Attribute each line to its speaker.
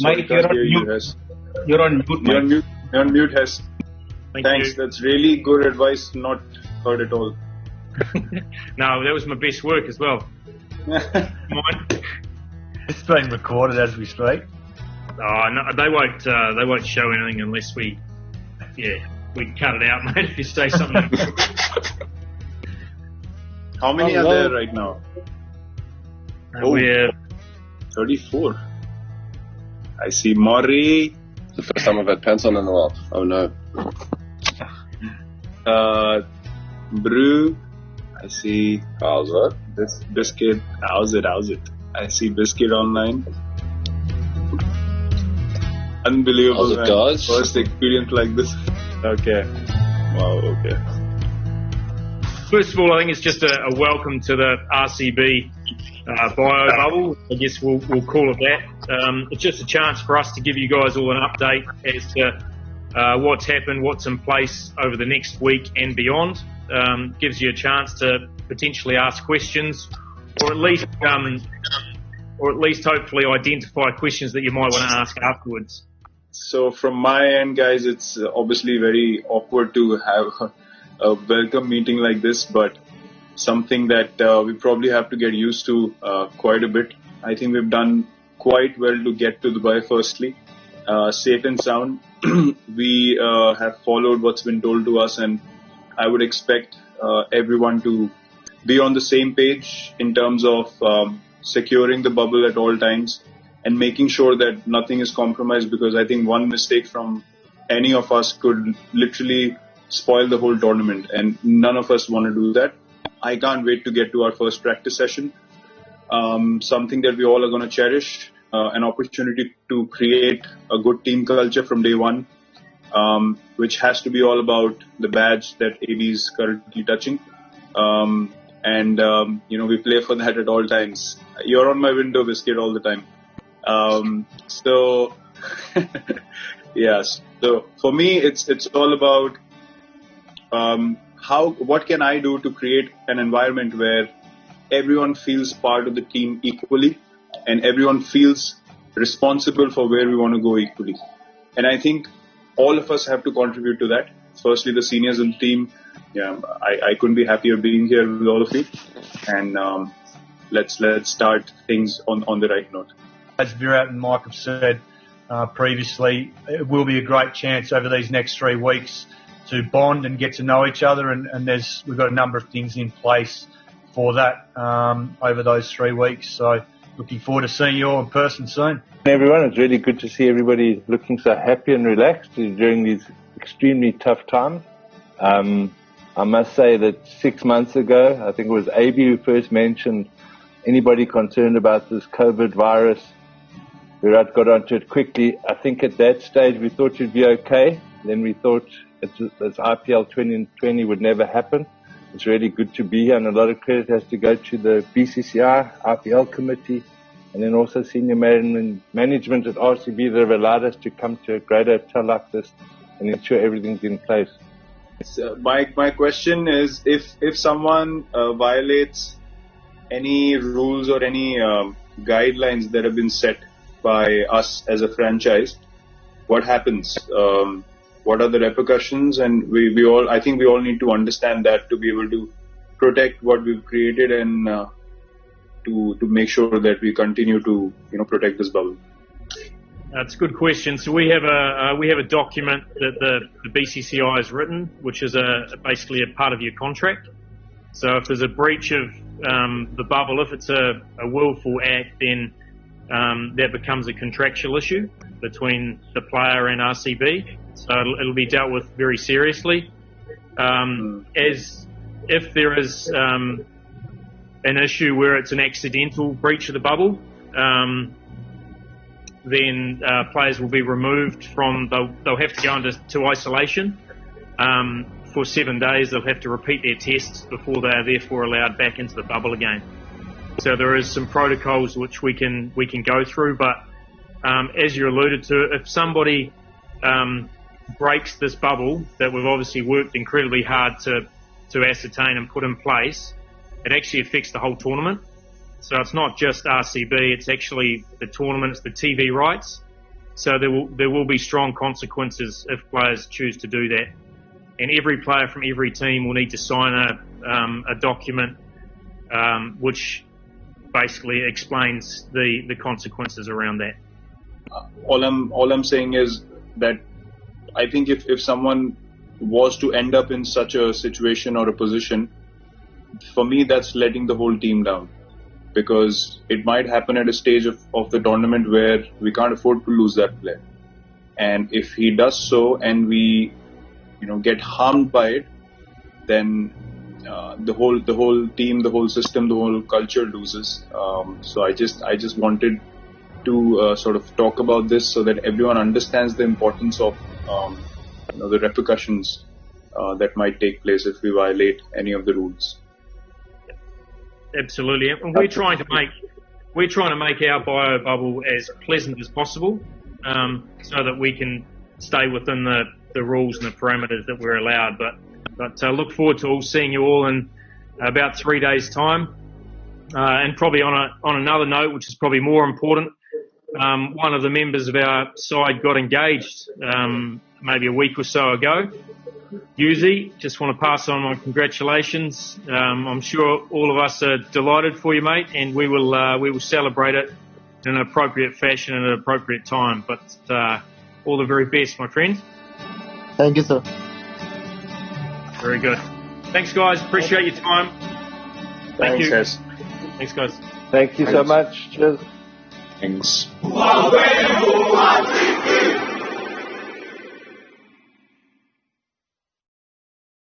Speaker 1: Sorry,
Speaker 2: Mike, you're on
Speaker 1: hear you,
Speaker 2: mute.
Speaker 1: Hes.
Speaker 2: You're on mute,
Speaker 1: You're on
Speaker 2: Mike.
Speaker 1: mute. You're on mute, Hes.
Speaker 3: Thanks.
Speaker 1: You. That's really good advice. Not heard at all.
Speaker 3: No, that was my best work as well. Mine.
Speaker 4: It's being recorded as we speak.
Speaker 3: Oh, no, they won't show anything unless we cut it out, mate. If you say something.
Speaker 1: How many are there right now?
Speaker 3: We're
Speaker 1: 34. I see Maury.
Speaker 5: It's the first time I've had pants on in a while. Oh no.
Speaker 1: Brew. I see.
Speaker 5: How's that?
Speaker 1: This Biscuit. How's it? I see Biscuit online. Unbelievable.
Speaker 5: How's it, guys?
Speaker 1: First experience like this. Okay. Wow. Okay.
Speaker 3: First of all, I think it's just a welcome to the RCB bio bubble. I guess we'll call it that. It's just a chance for us to give you guys all an update as to what's happened, what's in place over the next week and beyond. Gives you a chance to potentially ask questions, or at least hopefully identify questions that you might want to ask afterwards.
Speaker 1: So from my end, guys, it's obviously very awkward to have a welcome meeting like this, but something that we probably have to get used to quite a bit. I think we've done quite well to get to Dubai firstly. Safe and sound. We have followed what's been told to us, and I would expect everyone to be on the same page in terms of securing the bubble at all times and making sure that nothing is compromised, because I think one mistake from any of us could literally spoil the whole tournament, and none of us want to do that. I can't wait to get to our first practice session. Something that we all are going to cherish, an opportunity to create a good team culture from day one, which has to be all about the badge that AB is currently touching. We play for that at all times. You're on my window, Biscuit, all the time. Yes. So for me, it's all about what can I do to create an environment where everyone feels part of the team equally and everyone feels responsible for where we want to go equally. And I think all of us have to contribute to that. Firstly, the seniors in the team. Yeah, I couldn't be happier being here with all of you. And let's start things on the right note.
Speaker 4: As Virat and Mike have said previously, it will be a great chance over these next 3 weeks to bond and get to know each other, and we've got a number of things in place for that over those 3 weeks. So looking forward to seeing you all in person soon.
Speaker 6: Everyone, it's really good to see everybody looking so happy and relaxed during these extremely tough times. I must say that 6 months ago, I think it was AB who first mentioned anybody concerned about this COVID virus. Virat got onto it quickly. I think at that stage we thought you'd be okay. Then we thought this IPL 2020 would never happen. It's really good to be here, and a lot of credit has to go to the BCCI, IPL committee, and then also senior management at RCB that have allowed us to come to a great hotel like this and ensure everything's in place.
Speaker 1: So my question is, if someone violates any rules or any guidelines that have been set by us as a franchise, what happens? What are the repercussions? And I think we all need to understand that to be able to protect what we've created and to make sure that we continue to protect this bubble.
Speaker 3: That's a good question. So we have a document that the BCCI has written, which is basically a part of your contract. So if there's a breach of the bubble, if it's a willful act, then that becomes a contractual issue between the player and RCB. So it'll be dealt with very seriously. As if there is an issue where it's an accidental breach of the bubble, then players will be removed from. They'll have to go into isolation for 7 days. They'll have to repeat their tests before they are therefore allowed back into the bubble again. So there is some protocols which we can go through. But as you alluded to, if somebody breaks this bubble that we've obviously worked incredibly hard to ascertain and put in place, it actually affects the whole tournament. So it's not just RCB, it's actually the tournament, it's the TV rights. So there will be strong consequences if players choose to do that. And every player from every team will need to sign a document which basically explains the consequences around that.
Speaker 1: All I'm saying is that I think if someone was to end up in such a situation or a position, for me that's letting the whole team down, because it might happen at a stage of the tournament where we can't afford to lose that player. And if he does so and we get harmed by it, then the whole team, the whole system, the whole culture loses. So I just wanted to sort of talk about this so that everyone understands the importance of the repercussions that might take place if we violate any of the rules.
Speaker 3: Absolutely, and we're trying to make our bio bubble as pleasant as possible, so that we can stay within the rules and the parameters that we're allowed. But look forward to seeing you all in about 3 days' time. And probably on another note, which is probably more important, one of the members of our side got engaged maybe a week or so ago. Yuzi, just want to pass on my congratulations. I'm sure all of us are delighted for you, mate, and we will celebrate it in an appropriate fashion at an appropriate time. But all the very best, my friend.
Speaker 2: Thank you, sir.
Speaker 3: Very good. Thanks, guys. Appreciate your time. Thank you. Thanks, guys.
Speaker 6: Thank you so much. Cheers.
Speaker 1: Thanks.